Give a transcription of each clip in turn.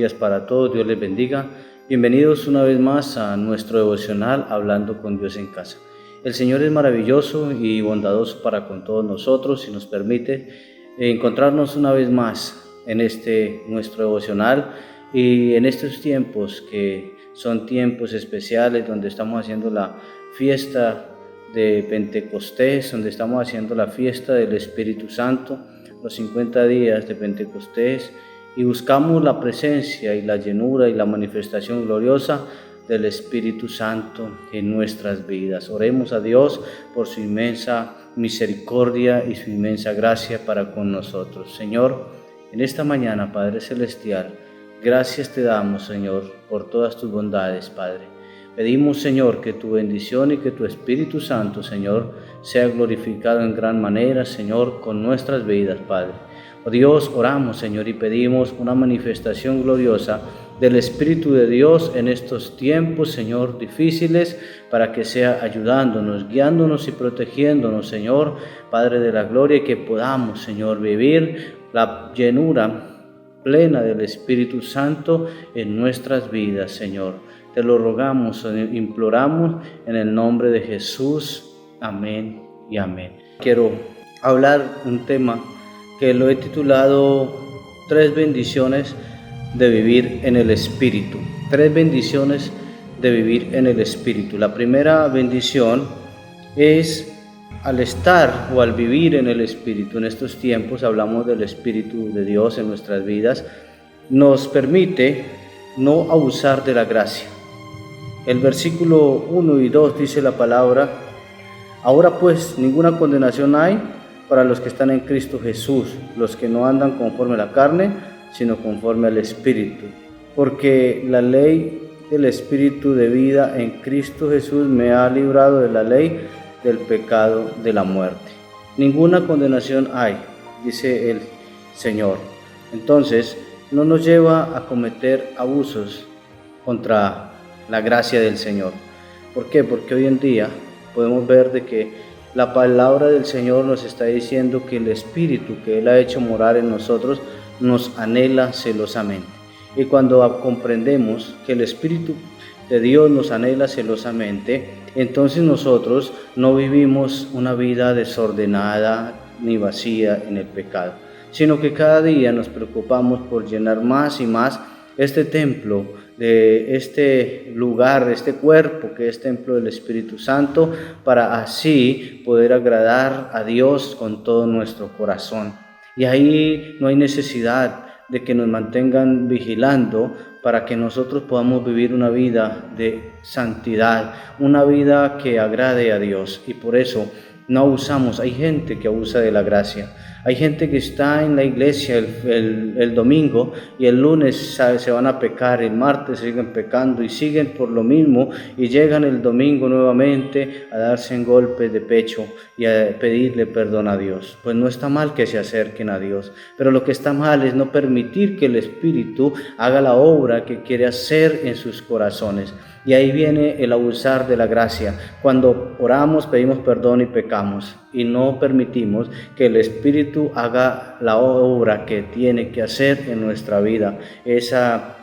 días para todos, Dios les bendiga. Bienvenidos una vez más a nuestro devocional Hablando con Dios en Casa. El Señor es maravilloso y bondadoso para con todos nosotros y nos permite encontrarnos una vez más en nuestro devocional y en estos tiempos que son tiempos especiales donde estamos haciendo la fiesta de Pentecostés, donde estamos haciendo la fiesta del Espíritu Santo, los 50 días de Pentecostés, y buscamos la presencia y la llenura y la manifestación gloriosa del Espíritu Santo en nuestras vidas. Oremos a Dios por su inmensa misericordia y su inmensa gracia para con nosotros. Señor, en esta mañana, Padre Celestial, gracias te damos, Señor, por todas tus bondades, Padre. Pedimos, Señor, que tu bendición y que tu Espíritu Santo, Señor, sea glorificado en gran manera, Señor, con nuestras vidas, Padre. Oh Dios, oramos, Señor, y pedimos una manifestación gloriosa del Espíritu de Dios en estos tiempos, Señor, difíciles, para que sea ayudándonos, guiándonos y protegiéndonos, Señor, Padre de la gloria, y que podamos, Señor, vivir la llenura plena del Espíritu Santo en nuestras vidas, Señor. Te lo rogamos, imploramos en el nombre de Jesús. Amén y amén. Quiero hablar un tema que lo he titulado 3 bendiciones de vivir en el Espíritu. 3 bendiciones de vivir en el Espíritu. La primera bendición es al estar o al vivir en el Espíritu. En estos tiempos hablamos del Espíritu de Dios en nuestras vidas. Nos permite no abusar de la gracia. El versículo 1 y 2 dice la palabra: ahora pues ninguna condenación hay para los que están en Cristo Jesús, los que no andan conforme a la carne, sino conforme al Espíritu. Porque la ley del Espíritu de vida en Cristo Jesús me ha librado de la ley del pecado de la muerte. Ninguna condenación hay, dice el Señor. Entonces, no nos lleva a cometer abusos contra la gracia del Señor. ¿Por qué? Porque hoy en día podemos ver de que la palabra del Señor nos está diciendo que el Espíritu que Él ha hecho morar en nosotros nos anhela celosamente. Y cuando comprendemos que el Espíritu de Dios nos anhela celosamente, entonces nosotros no vivimos una vida desordenada ni vacía en el pecado, sino que cada día nos preocupamos por llenar más y más este templo, de este lugar, este cuerpo que es templo del Espíritu Santo, para así poder agradar a Dios con todo nuestro corazón. Y ahí no hay necesidad de que nos mantengan vigilando para que nosotros podamos vivir una vida de santidad, una vida que agrade a Dios. Y por eso no abusamos. Hay gente que abusa de la gracia. Hay gente que está en la iglesia el domingo y el lunes se van a pecar, el martes siguen pecando y siguen por lo mismo y llegan el domingo nuevamente a darse en golpes de pecho y a pedirle perdón a Dios. Pues no está mal que se acerquen a Dios, pero lo que está mal es no permitir que el Espíritu haga la obra que quiere hacer en sus corazones. Y ahí viene el abusar de la gracia. Cuando oramos, pedimos perdón y pecamos y no permitimos que el Espíritu haga la obra que tiene que hacer en nuestra vida. Esa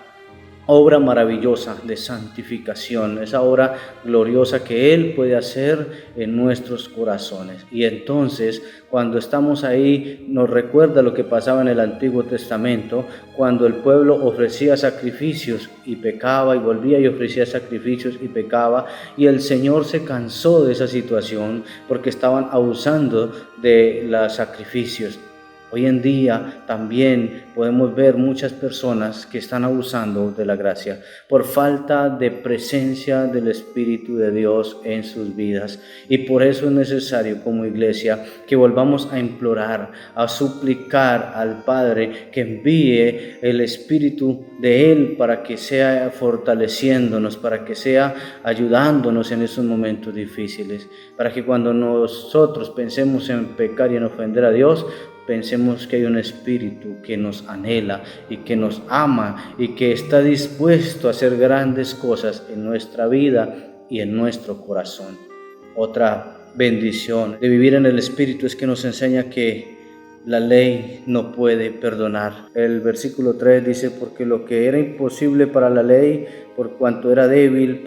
obra maravillosa de santificación, esa obra gloriosa que Él puede hacer en nuestros corazones. Y entonces, cuando estamos ahí, nos recuerda lo que pasaba en el Antiguo Testamento, cuando el pueblo ofrecía sacrificios y pecaba, y volvía y ofrecía sacrificios y pecaba, y el Señor se cansó de esa situación porque estaban abusando de los sacrificios. Hoy en día también podemos ver muchas personas que están abusando de la gracia por falta de presencia del Espíritu de Dios en sus vidas. Y por eso es necesario como iglesia que volvamos a implorar, a suplicar al Padre que envíe el Espíritu de Él para que sea fortaleciéndonos, para que sea ayudándonos en esos momentos difíciles, para que cuando nosotros pensemos en pecar y en ofender a Dios, pensemos que hay un Espíritu que nos anhela y que nos ama y que está dispuesto a hacer grandes cosas en nuestra vida y en nuestro corazón. Otra bendición de vivir en el Espíritu es que nos enseña que la ley no puede perdonar. El versículo 3 dice, porque lo que era imposible para la ley, por cuanto era débil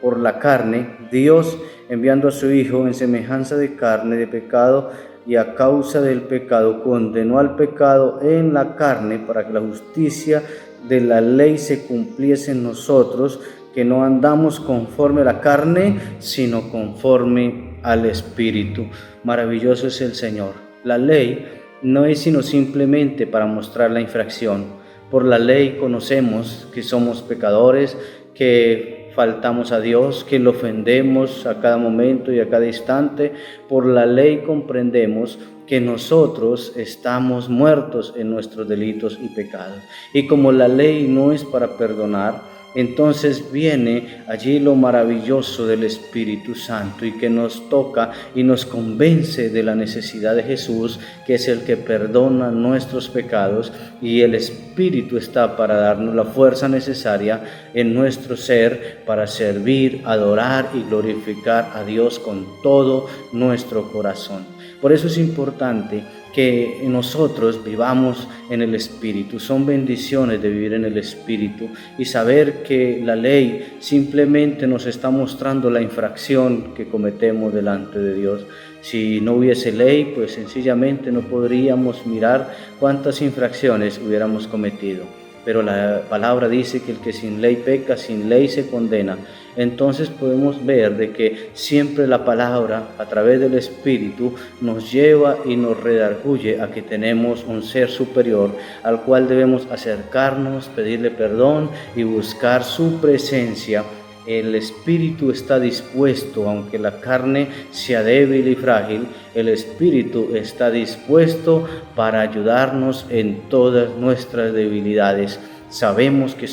por la carne, Dios, enviando a su Hijo en semejanza de carne de pecado, y a causa del pecado condenó al pecado en la carne, para que la justicia de la ley se cumpliese en nosotros, que no andamos conforme a la carne, sino conforme al Espíritu. Maravilloso es el Señor. La ley no es sino simplemente para mostrar la infracción. Por la ley conocemos que somos pecadores, que faltamos a Dios, que lo ofendemos a cada momento y a cada instante. Por la ley comprendemos que nosotros estamos muertos en nuestros delitos y pecados. Y como la ley no es para perdonar, entonces viene allí lo maravilloso del Espíritu Santo, y que nos toca y nos convence de la necesidad de Jesús, que es el que perdona nuestros pecados, y el Espíritu está para darnos la fuerza necesaria en nuestro ser para servir, adorar y glorificar a Dios con todo nuestro corazón. Por eso es importante que nosotros vivamos en el Espíritu. Son bendiciones de vivir en el Espíritu y saber que la ley simplemente nos está mostrando la infracción que cometemos delante de Dios. Si no hubiese ley, pues sencillamente no podríamos mirar cuántas infracciones hubiéramos cometido. Pero la palabra dice que el que sin ley peca, sin ley se condena. Entonces podemos ver de que siempre la palabra, a través del Espíritu, nos lleva y nos redarguye a que tenemos un ser superior al cual debemos acercarnos, pedirle perdón y buscar su presencia. El Espíritu está dispuesto, aunque la carne sea débil y frágil, el Espíritu está dispuesto para ayudarnos en todas nuestras debilidades. Sabemos que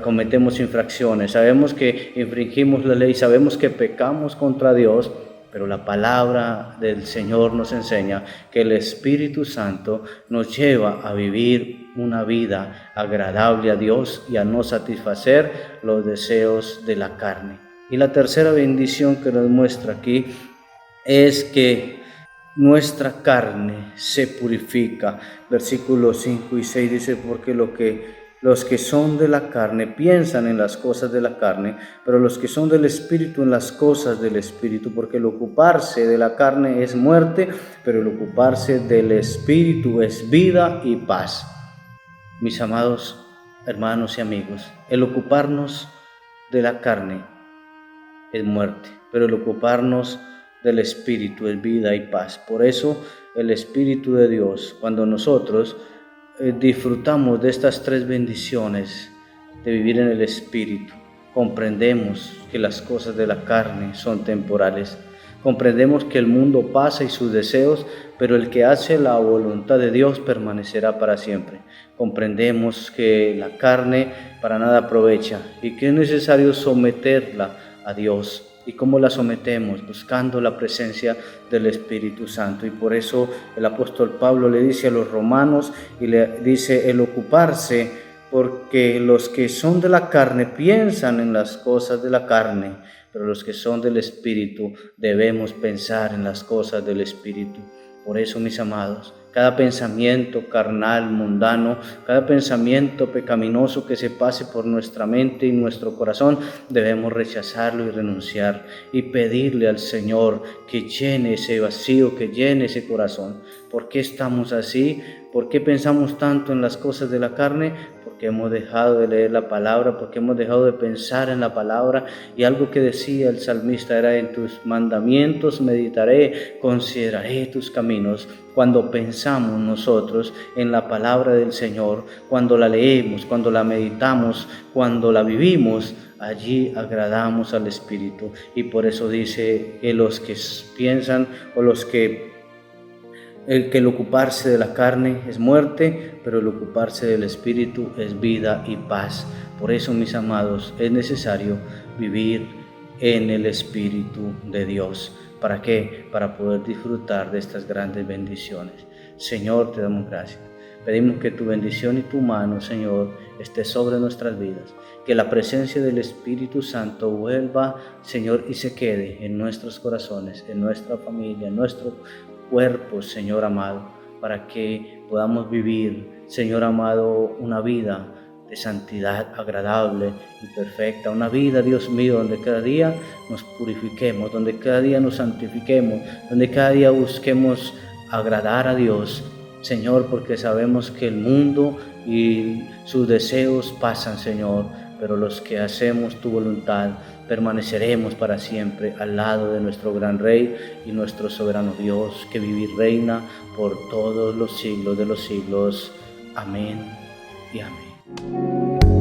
cometemos infracciones, sabemos que infringimos la ley, sabemos que pecamos contra Dios, pero la palabra del Señor nos enseña que el Espíritu Santo nos lleva a vivir una vida agradable a Dios y a no satisfacer los deseos de la carne. Y la tercera bendición que nos muestra aquí es que nuestra carne se purifica. Versículos 5 y 6 dice, porque los que son de la carne piensan en las cosas de la carne, pero los que son del Espíritu en las cosas del Espíritu, porque el ocuparse de la carne es muerte, pero el ocuparse del Espíritu es vida y paz. Mis amados hermanos y amigos, el ocuparnos de la carne es muerte, pero el ocuparnos del Espíritu es vida y paz. Por eso el Espíritu de Dios, cuando nosotros disfrutamos de estas tres bendiciones de vivir en el Espíritu, comprendemos que las cosas de la carne son temporales, comprendemos que el mundo pasa y sus deseos, pero el que hace la voluntad de Dios permanecerá para siempre. Comprendemos que la carne para nada aprovecha y que es necesario someterla a Dios. ¿Y cómo la sometemos? Buscando la presencia del Espíritu Santo. Y por eso el apóstol Pablo le dice a los romanos, y le dice el ocuparse, porque los que son de la carne piensan en las cosas de la carne, pero los que son del Espíritu debemos pensar en las cosas del Espíritu. Por eso, mis amados, cada pensamiento carnal, mundano, cada pensamiento pecaminoso que se pase por nuestra mente y nuestro corazón, debemos rechazarlo y renunciar y pedirle al Señor que llene ese vacío, que llene ese corazón. ¿Por qué estamos así? ¿Por qué pensamos tanto en las cosas de la carne? Porque hemos dejado de leer la palabra, porque hemos dejado de pensar en la palabra. Y algo que decía el salmista era: en tus mandamientos meditaré, consideraré tus caminos. Cuando pensamos nosotros en la palabra del Señor, cuando la leemos, cuando la meditamos, cuando la vivimos, allí agradamos al Espíritu. Y por eso dice que los que piensan o el ocuparse de la carne es muerte, pero el ocuparse del Espíritu es vida y paz. Por eso, mis amados, es necesario vivir en el Espíritu de Dios. ¿Para qué? Para poder disfrutar de estas grandes bendiciones. Señor, te damos gracias. Pedimos que tu bendición y tu mano, Señor, esté sobre nuestras vidas. Que la presencia del Espíritu Santo vuelva, Señor, y se quede en nuestros corazones, en nuestra familia, en nuestro cuerpos, Señor amado, para que podamos vivir, Señor amado, una vida de santidad agradable y perfecta, una vida, Dios mío, donde cada día nos purifiquemos, donde cada día nos santifiquemos, donde cada día busquemos agradar a Dios, Señor, porque sabemos que el mundo y sus deseos pasan, Señor, pero los que hacemos tu voluntad permaneceremos para siempre al lado de nuestro gran Rey y nuestro soberano Dios, que vive y reina por todos los siglos de los siglos. Amén y amén.